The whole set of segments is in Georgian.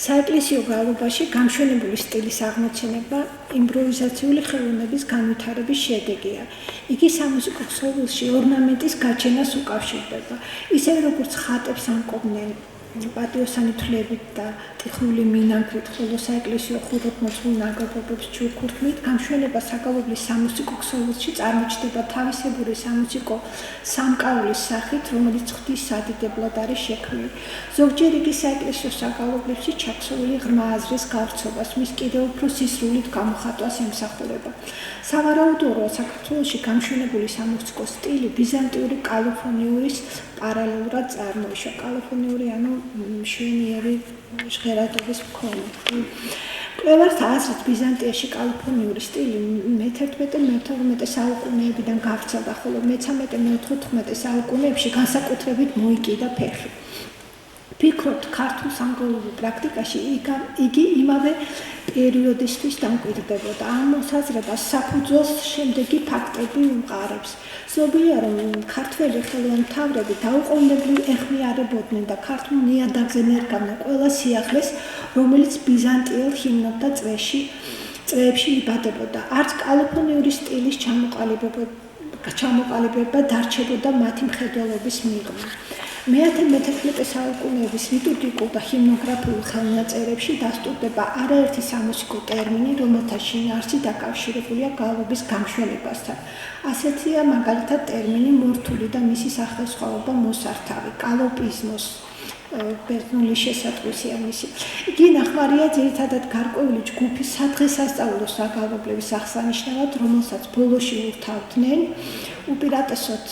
საეკლესიო გალობაში გამშვენებული სტილის აღმოჩენება იმპროვიზაციული ხელოვნების განვითარების შედეგია. იგი სამუსიკო ქსოვილში ორნამენტის გაჩენას უკავშირდება. ისევე როგორც ხატებს ამკობდნენ პატიოსანი თვლებით და ტექნული მინანქრით, ხოლო საეკლესიო ხუროთმოძღვრ ნაგებობებს ჩუქურთმით, გამშვენება საგალობლის სამუსიკო ქსოვილში წარმოჩნდება თავისებური სამუსიკო სამკაულის სახით, რომელიც ღვთის სადიდებლად არის შექმნილი. ზოგჯერ იგი საეკლესიო საგალობლებში ჩაქსოვილი ღრმა აზრის გავრცობას, მის კიდევ უფრო სისრულით გამოხატვას ემსახურება. სავარაუდოა, საქართველოში გამშვენებული სამუსიკო სტილი ბიზანტიური კალიფონიურის პარალელურად წარმოიშვა. კალიფონიური ანუ მშვენიერი ჟღერადობის მქონე. კვლევართა აზრით ბიზანტიაში კალიფონიური სტილი მე-11-მე-12 საუკუნეებიდან გავრცელდა, ხოლო მე-13-მე-14 საუკუნეებში განსაკუთრებით მოიკიდა ფეხი. ფიქრობთ, ქართულ სამგალობო პრაქტიკაში იგი იმავე პერიოდისთვის დამკვიდრდებოდა. ამ მოსაზრებას საფუძველს შემდეგი ფაქტები უმყარებს. ცნობილია, რომ ქართველი ხელოვნმთავრები დაუყოვნებლივ ეხმიარებოდნენ და ქართულ ნიადაგზე ნერგავდნენ ყველა სიახლეს, რომელიც ბიზანტიელ ჰიმნებთან წრეებში იბადებოდა. არც კალიფონიური სტილის ჩამოყალიბება დარჩებოდა მათი მხედველობის მიღმა. მე-11-მე საუკუნეების ლიტურგიკულ და ჰიმნოგრაფიულ ხელნაწერებში დასტურდება არაერთი სამუსიკო ტერმინი, რომელთა შინაარსი დაკავშირებულია გალობის გამშვენებასთან. ასეთია მაგალითად ტერმინი მორთული და მისი სახელსხვაობა მოსართავი, კალოპიზმოს ბერძნული შესატყვისია მისი. იგი ნახმარია ძირითადად გარკვეული ჯგუფის სადღესასწაულო საგალობლების აღსანიშნავად, რომელსაც ბოლოში ურთავდნენ, უპირატესად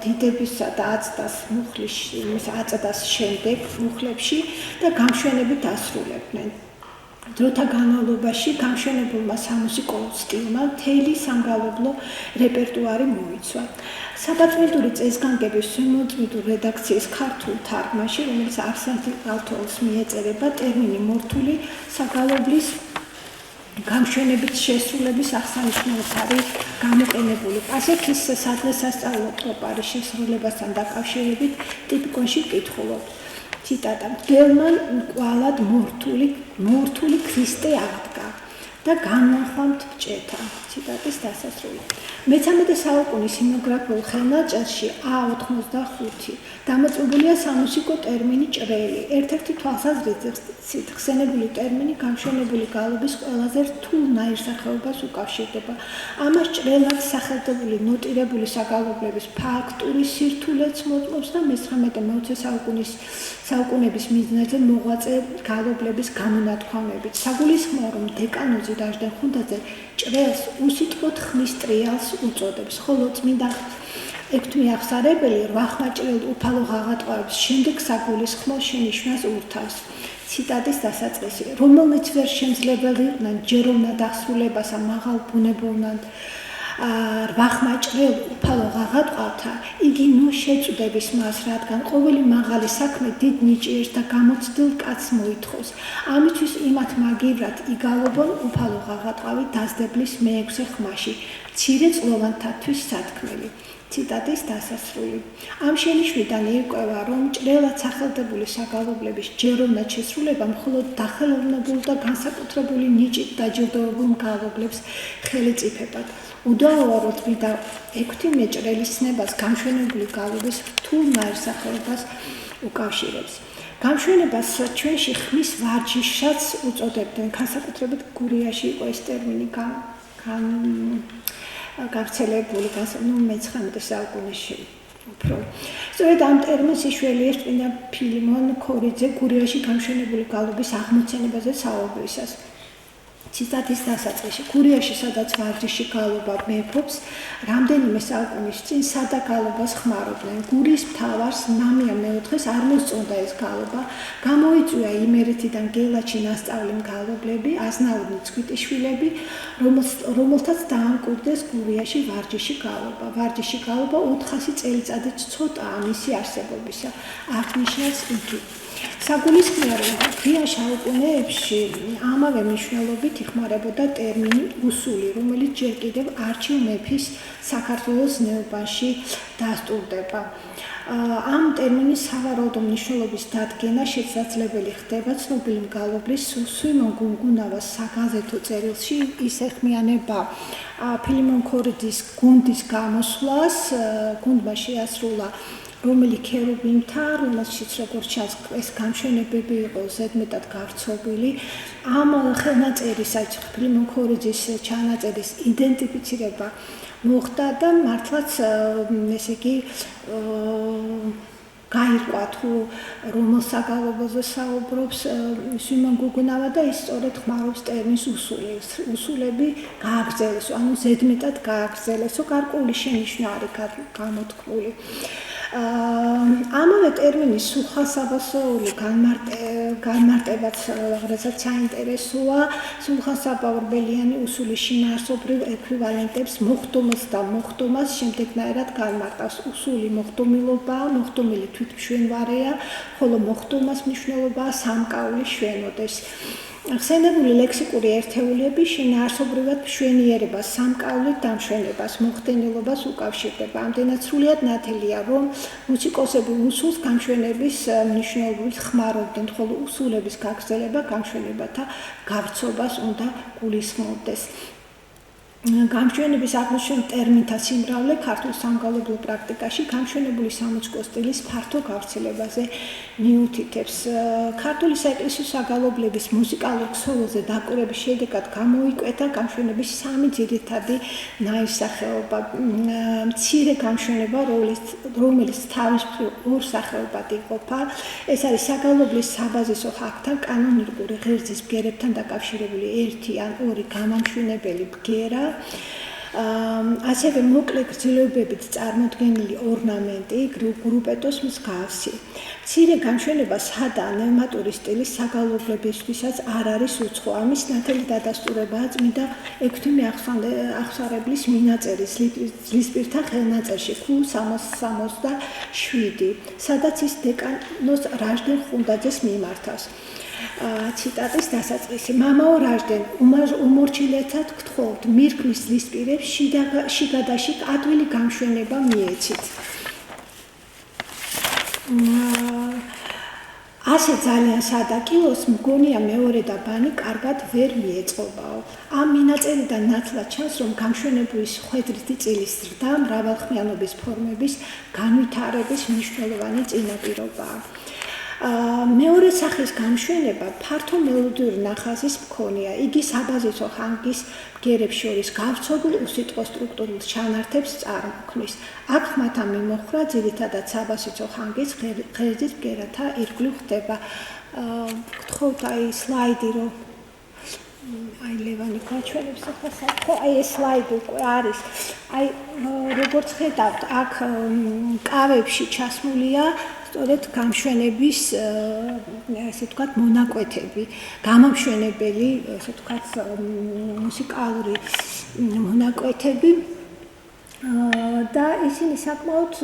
დიდებისა და აწდას შემდეგ მუხლებში და გამშვენებით ასრულებდნენ. დროთა განმავლობაში გამშვენებულმა სამუსიკო სტილმა მთელი სამგალობლო რეპერტუარი მოიცვა. საბჭოური წესგანგების შემოწმებულ რედაქციის ქართულ თარგმანში, რომელიც არსენ ალთოულს მიეწერება, ტერმინი მორთული საგალობლის გამშვენებით შესრულების აღსანიშნავად არის გამოყენებული. ასეთის სადღესასწაულო ტროპარის შესრულებასთან დაკავშირებით ტიპიკონში ვკითხულობთ. ციტატა: "მგელმან მკვალად მორთული ქრისტე აღდგა და განვახამთ ბჭეთა." ციტატის დასასრული. მე-13 საუკუნის ჰიმნოგრაფიულ ხელნაწერში A85 დამოწმებულია სამუსიკო ტერმინი ჭრელი. ერთ-ერთი თვალსაზრისით ხსენებული ტერმინი გამშვენებული გალობის ყველაზე რთულ ნაირსახეობას უკავშირდება. ამას ჭრელად სახელდებული ნოტირებული საგალობლების ფაქტური სირთულეც მოწმობს და მე-19-მე-20 საუკუნეების მიზნებზე მოღვაწე გალობლების გამონათქვამებით. საგულისხმოა, რომ დეკანოზი დაჟდენ ხუნდაძე ჭრელს უსიტყვოდ ხმის ტრიალს უწოდებს, ხოლო წმინდა ექვთიმე აღსარებელი რვახმაჭრელ უფალო ღაღატყავების შემდეგ საგულისხმო შენიშვნას ურთავს. ციტატის დასაწყისი: "რომელნიც ვერ შემძლებელი იყვნენ ჯეროვნად აღსრულებასა მაღალ ბუნებოვნად რვახმაჭრელ უფალო ღაღატყავთა, იგი ნუ შეწუდების მას, რადგან ყოველი მაღალი საქმე დიდ ნიჭიერს და გამოცდილ კაცს მოითხოვს. ამისთვის იმათ მაგივრად იგალობონ უფალო ღაღატყავი დასდებლის მე-6 ხმაში, მცირე წყლოვანთათვის სათქმელი." ციტატის დასასრული. ამ შენიშვნიდან ირკვევა, რომ ჭრელად სახელდებული საგალობლების ჯეროვნად შესრულება მხოლოდ დახელოვნებულ და განსაკუთრებული ნიჭით დაჯილდოებულ მგალობლებს ხელიწიფებად. უდავოა, რომ წმინდა ექვთიმე ჭრელის ცნებას გამშვენებული გალობის რთულ ნაირსახეობას უკავშირებს. გამშვენებას ჩვენში ხმის ვარჯიშსაც უწოდებდნენ, განსაკუთრებით გურიაში იყო ეს ტერმინი გავრცელებული მე-19 საუკუნეში უფრო. სწორედ ამ ტერმინს იშველიებს წმინდა ფილიმონ ქორიძე გურიაში გამშვენებული გალობის აღმოცენებაზე საუბრისას. ციტატის დასაწყისი: "გურიაში, სადაც ვარჯიში გალობა მეფობს, რამდენიმე საუკუნის წინ სადა გალობას ხმარობდნენ. გურიის მთავარს ნამია მეოთხეს არ მოსწონდა ეს გალობა, გამოიწვია იმერეთიდან გელაჩი ნასწავლი მგალობლები, აზნაურნი ცხვიტიშვილები, რომელთაც დაამკვიდრეს გურიაში ვარჯიში გალობა. ვარჯიში გალობა 400 წელიწადით ცოტაა მისი არსებობისა", აღნიშნავს იგი. საგულისხმოა, რომ ღია საუკუნეებში ამავე მნიშვნელობით იხმარებოდა ტერმინი უსული, რომელიც ჯერ კიდევ არჩილ მეფის საქართველოს ნეობანში დასტურდება. ამ ტერმინის სავარაუდო მნიშვნელობის დადგენა შესაძლებელი ხდება ცნობილი მგალობლის სვიმონ გუნგუნავას საგაზეთო წერილში. ის ეხმიანება ფილიმონ ქორიძის გუნდის გამოსვლას. გუნდმა შეასრულა რომელი ქერუბიმთა, რომელშიც როგორც ჩანს ეს გამშვენებები იყო ზედმეტად გავრცობილი. ამ ხელნაწერის, ფილიმონ ქორიძის ჩანაწერის იდენტიფიცირება მოხდა და მართლაც ესე იგი გაირკვა თუ რომელ საგალობაზე საუბრობს სვიმონ გუნგუნავა და ის სწორედ ხმარობს ტერმინს უსულები გააგრძელეს, ანუ ზედმეტად გააგრძელესო, გარკვეული შენიშვნა არის გამოთქმული. ამავე ტერმინის სულხან-საბასოული განმარტებაც რაღაცა საინტერესოა. სულხან-საბა-ორბელიანი უსულის შინაარსობრივ ექვივალენტებს მოხდომას და მოხდომას შემდეგნაირად განმარტავს. უსული მოხდომილობაა, მოხდომილი თვითმშვენვარეა, ხოლო მოხდომას მნიშვნელობაა სამკაული შვენოდეს. ხსენებული ლექსიკური ერთეულები შინაარსობრივად მშვენიერებას, სამკაულით დამშვენებას, მოხდენილობას უკავშირდება. ამდენად სრულიად ნათელია, რომ მუსიკოსები უსულს გამშვენების მნიშვნელობით ხმარობდნენ, ხოლო უსულების გაგრძელება გამშვენებათა გავრცობას უნდა გულისხმობდეს. გამშვენების აღნიშნულ ტერმინთა სიმრავლე ქართულ სამგალობლო პრაქტიკაში გამშვენებული სამუსიკო სტილის ფართო გავრცელებაზე მიუთითებს. ქართული საეკლესიო საგალობლების მუსიკალურ ქსოვილზე დაკვირვების შედეგად გამოიკვეთა გამშვენების სამი ძირითადი ნაირსახეობა. მცირე გამშვენება, რომელიც თავისუფლ ორ სახეობად იყოფა. ეს არის საგალობლის საბაზისო ხაკთან კანონიკური ღერძის ბგერებთან დაკავშირებული ერთი ან ორი გამამშვენებელი ბგერა. ასევე მოკლე გრძელებებით წარმოდგენილი ორნამენტი, გრუპეტოს მსგავსი. მცირე გამშვენება სადაა ნევმატური სტილის საგალობლებისთვისაც არ არის უცხო. ამის ნათელი დადასტურებაა წმინდა ექვთიმე აღსარებლის მინაწერი ძლისპირთა ხელნაწერში Q367, სადაც ის დეკანოს რაჟდენ ხუნდაძეს მიმართავს. ციტატის დასაწყისი. მამაო რაჟდენ, უმორჩილეთად გთხოვთ, მირქმის ძლისპირებს შიგადაშიგ ადვილი გამშვენება მიეცით. ასე ძალიან სადა კილოს მგონია მეორე და ბანი კარგად ვერ მიეწყობაო. ამ მინაწერიდან ნათლად ჩანს, რომ გამშვენებულის ხვედრითი წილის ზრდა მრავალხმიანობის ფორმების განვითარების მნიშვნელოვანი წინაპირობაა. მეორე სახის გამშვენება ფართო მელოდიური ნახაზის მქონეა. იგი საბაზისო ხანგის ბგერებს შორის გავრცობილ უსიტყვო სტრუქტურულ ჩანართებს წარმოქმნის. აქ ხმათა მიმოხრა ძირითადად საბაზისო ხანგის ღერძის ბგერათა ირგვლივ ხდება. გთხოვთ აი სლაიდი რომ აი ლევანი გაჩვენებს ახლა საკითხი. აი ეს სლაიდი უკვე არის. აი როგორც ხედავთ, აქ კავებში ჩასმულია სწორედ გამშვენების ესე ვთქვათ მონაკვეთები, გამამშვენებელი ესე ვთქვათ მუსიკალური მონაკვეთები და ისინი საკმაოდ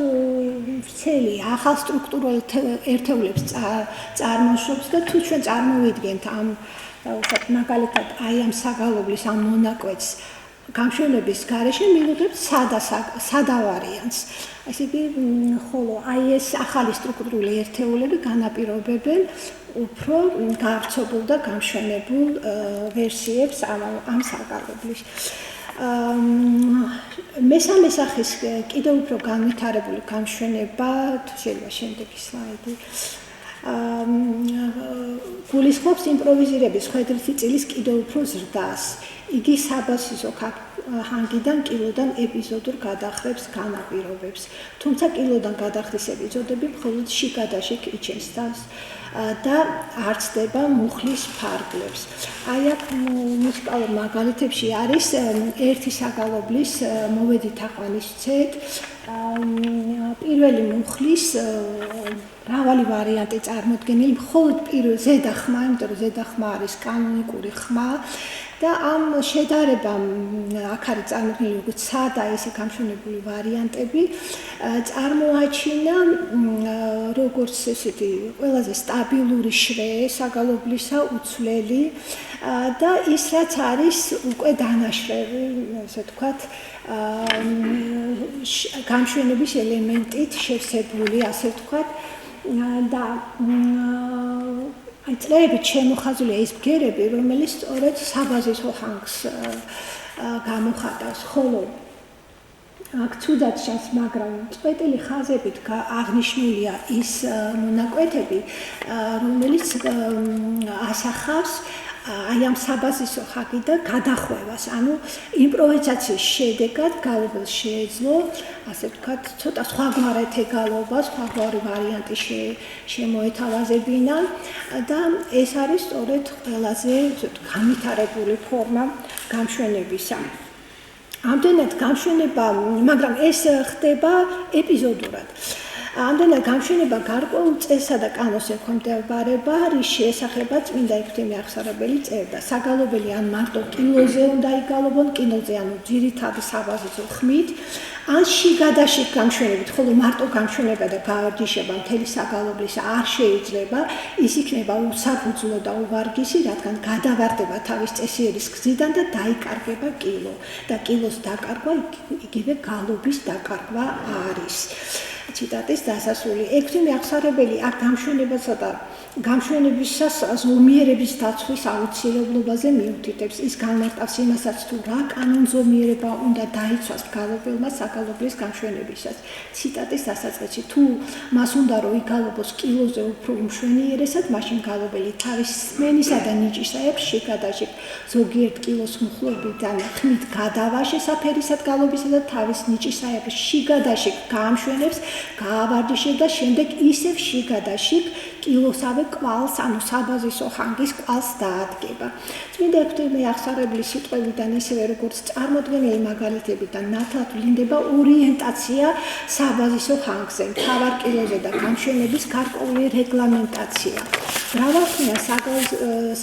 ვრცელი ახალ სტრუქტურულ ერთეულებს წარმოშობს და თუ ჩვენ წარმოვიდგენთ ამ ვთქვათ მაგალითად აი ამ საგალობლის ამ მონაკვეთს გამშვენების გარეშე მივიღებთ სადა ვარიანტს. ასე იგი, ხოლო აი ეს ახალი სტრუქტურული ერთეულები განაპირობებენ უფრო გავრცობულ და გამშვენებულ ვერსიებს ამ საგალობლის. მესამე სახის კიდევ უფრო განვითარებული გამშვენება, თუ შეიძლება შემდეგი სლაიდი. გულისხმობს იმპროვიზირების ხვედრითი წილის კიდევ უფრო ზრდას. იგი საბაზისო ხანგიდან კილოდან ეპიზოდურ გადახრებს განაპირობებს. თუმცა კილოდან გადახრის ეპიზოდები მხოლოდ შიგადაშიგ იჩენს თავს და არცდება მუხლის ფარგლებს. აი აქ მუსიკალურ მაგალითებში არის ერთი საგალობლის მოვედით აყვანისცეთ პირველი მუხლის მრავალი ვარიანტი წარმოდგენილი მხოლოდ პირველ ზედა ხმა, იმიტომ რომ ზედა ხმა არის კანონიკური ხმა და ამ შედარებამ აქ არის წარმოქმნილი როგორც სადა ესე გამშვენებული ვარიანტები წარმოაჩინა როგორც ესეთი ყველაზე სტაბილური შრე საგალობლისა უცვლელი და ის რაც არის უკვე დანაშრევი ასე ვთქვათ გამშვენების ელემენტით შევსებული ასე ვთქვათ და აი წლებით შემოხაზულია ის ბგერები რომელიც სწორედ საბაზისო ხანგს გამოხატავს ხოლო აქ ცუდად ჩანს მაგრამ წვეტილი ხაზებით აღნიშნულია ის მონაკვეთები რომელიც ასახავს აი ამ საბაზისო ხაგიდან გადახვევას ანუ იმპროვიზაციის შედეგად გალობელს შეეძლო ასე ვთქვათ ცოტა სხვაგვარად გალობა სხვაგვარი ვარიანტი შემოეთავაზებინა და ეს არის სწორედ ყველაზე განვითარებული ფორმა გამშვენებისა ამდენად გამშვენება მაგრამ ეს ხდება ეპიზოდურად ამდენად გამშვენება გარკვეულ წესსა და კანონს ექვემდებარება, რის შესახებაც წმინდა ექვთიმე აღსარებელი წერდა. საგალობელი ან მარტო კილოზე უნდა იგალობონ, კილოზე ანუ ძირითადი საბაზისო ხმით, ან შიგადაშიგ გამშვენებით, ხოლო მარტო გამშვენება და გავარჯიშება მთელი საგალობლის არ შეიძლება, ის იქნება უსაფუძვლო და უვარგისი, რადგან გადავარდება თავის წესიერის გზიდან და დაიკარგება კილო. და კილოს დაკარგვა იგივე გალობის დაკარგვა არის. ციტატის დასასრული ექვთიმე აღსარებელი აქ გამშვენებასა და გამშვენებისას ზომიერების დაცვის აუცილებლობაზე მიუთითებს ის განმარტავს იმასაც თუ რა კანონზომიერება უნდა დაიცვას გალობელმა საგალობლის გამშვენებისას ციტატის დასაწყისში თუ მას უნდა რომ იგალობოს კილოზე უფრო უმშვენიერესად მაშინ გალობელი თავის სმენისა და ნიჭისაებს შიგადაშიგ ზოგიერთ კილოს მუხლობიდან ხმით გადავა შესაფერისად გალობისა და თავის ნიჭისაებს შიგადაშიგ გაამშვენებს გაავარჯიშებს და შემდეგ ისევ შიგადაშიგ კილოსავე კვალს, ანუ საბაზისო ხანგის კვალს დაადგება. წმინდა ექვთიმე აღსარებლის სიტყვებიდან ისევე როგორც წარმოდგენილი მაგალითებიდან ნათლად ვლინდება ორიენტაცია საბაზისო ხანგზე, მთავარ კილოზე და გამშვენების გარკვეული რეგლამენტაცია. მრავალხმიან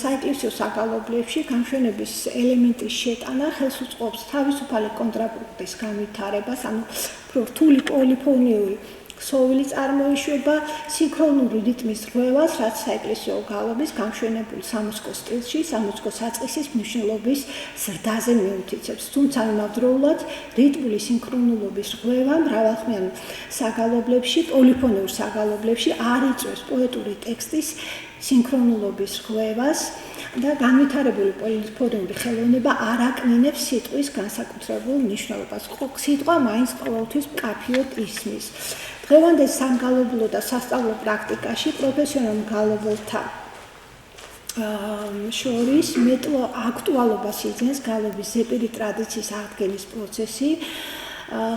საეკლესიო საგალობლებში გამშვენების ელემენტის შეტანა ხელს უწყობს თავისუფალი კონტრაპუნქტის განვითარებას, ანუ რთული პოლიფონიური ქსოვილი წარმოიშვება სინქრონული რიტმის რღვევას, რაც საეკლესიო გალობის გამშვენებულ სამუსიკო სტილში, სამუსიკო საწყისის მნიშვნელობის ზრდაზე მიუთითებს. თუმცა იმავდროულად რიტმული სინქრონულობის რღვევა მრავალხმიან საგალობლებში, პოლიფონიურ საგალობლებში არ იწვევს პოეტური ტექსტის სინქრონულობის რღვევას და განვითარებული პოლიფონიური ხელოვნება არ აკნინებს სიტყვის განსაკუთრებულ მნიშვნელობას. სიტყვა მაინც ყოველთვის მკაფიოდ ისმის. დღევანდელ სამგალობლო და სასწავლო პრაქტიკაში პროფესიონალ გალობელთა შორის მეტლო აქტუალობას იძენს გალობის ზეპირი ტრადიციის აღდგენის პროცესი.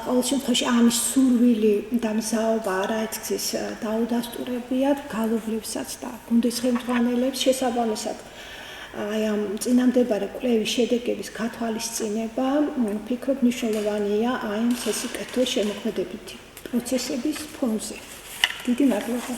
ყოველ შემთხვევაში ამის სურვილი და მზაობა არაერთგზის დაუდასტურებიათ გალობლებსაც და გუნდის ხელმძღვანელებს შესაბამისად. აი ამ წინამდებარე კვლევის შედეგების გათვალისწინება ვფიქრობ მნიშვნელოვანია აი ამ სასიკეთო შემოქმედებითი პროცესების ფონზე. დიდი მადლობა.